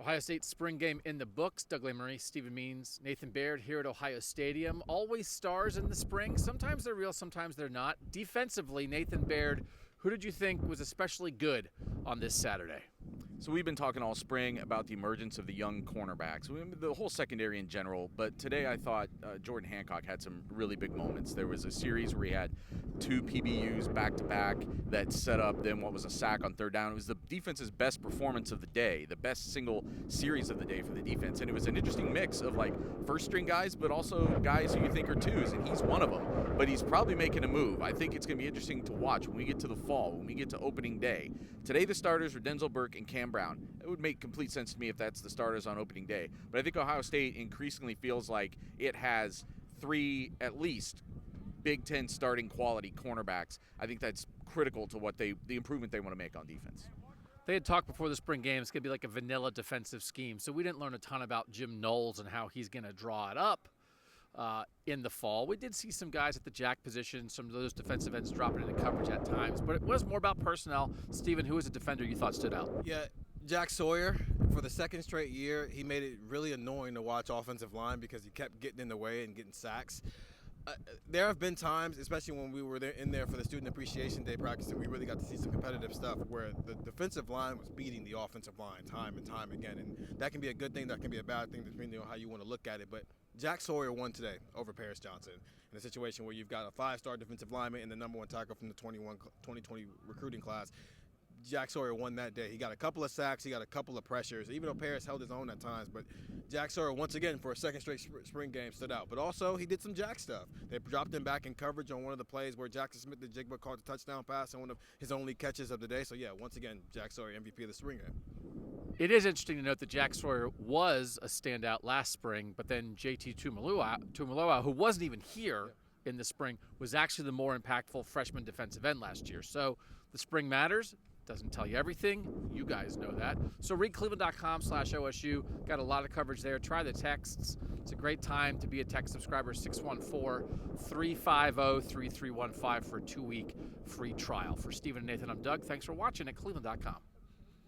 Ohio State spring game in the books. Doug Lesmerises, Stephen Means, Nathan Baird here at Ohio Stadium. Always stars in the spring. Sometimes they're real, sometimes they're not. Defensively, Nathan Baird, who did you think was especially good on this Saturday? So we've been talking all spring about the emergence of the young cornerbacks, the whole secondary in general, but today I thought Jordan Hancock had some really big moments. There was a series where he had 2 PBUs back-to-back that set up then what was a sack on third down. It was the defense's best performance of the day, the best single series of the day for the defense, and it was an interesting mix of like first-string guys, but also guys who you think are twos, and he's one of them, but he's probably making a move. I think it's going to be interesting to watch when we get to the fall, when we get to opening day. Today the starters were Denzel Burke and Cam Brown. It would make complete sense to me if that's the starters on opening day. But I think Ohio State increasingly feels like it has 3 at least Big Ten starting quality cornerbacks. I think that's critical to what the improvement they want to make on defense. They had talked before the spring game, it's going to be like a vanilla defensive scheme. So we didn't learn a ton about Jim Knowles and how he's going to draw it up in the fall. We did see some guys at the jack position, some of those defensive ends dropping into coverage at times, but it was more about personnel. Stephen, who was a defender you thought stood out? Yeah, Jack Sawyer, for the second straight year, he made it really annoying to watch offensive line because he kept getting in the way and getting sacks. There have been times, especially when we were in there for the Student Appreciation Day practice, and we really got to see some competitive stuff where the defensive line was beating the offensive line time and time again. And that can be a good thing, that can be a bad thing, depending on how you want to look at it. But Jack Sawyer won today over Paris Johnson in a situation where you've got a 5-star defensive lineman and the #1 tackle from the 2020 recruiting class. Jack Sawyer won that day. He got a couple of sacks. He got a couple of pressures, even though Paris held his own at times. But Jack Sawyer, once again, for a second straight spring game, stood out. But also, he did some Jack stuff. They dropped him back in coverage on one of the plays where Jackson Smith-Njigba caught the touchdown pass on one of his only catches of the day. So, yeah, once again, Jack Sawyer, MVP of the spring game. It is interesting to note that Jack Sawyer was a standout last spring, but then JT Tuimoloau, who wasn't even here in the spring, was actually the more impactful freshman defensive end last year. So the spring matters. Doesn't tell you everything. You guys know that. So read cleveland.com/OSU. Got a lot of coverage there. Try the texts. It's a great time to be a text subscriber. 614-350-3315 for a 2-week free trial. For Stephen and Nathan, I'm Doug. Thanks for watching at cleveland.com.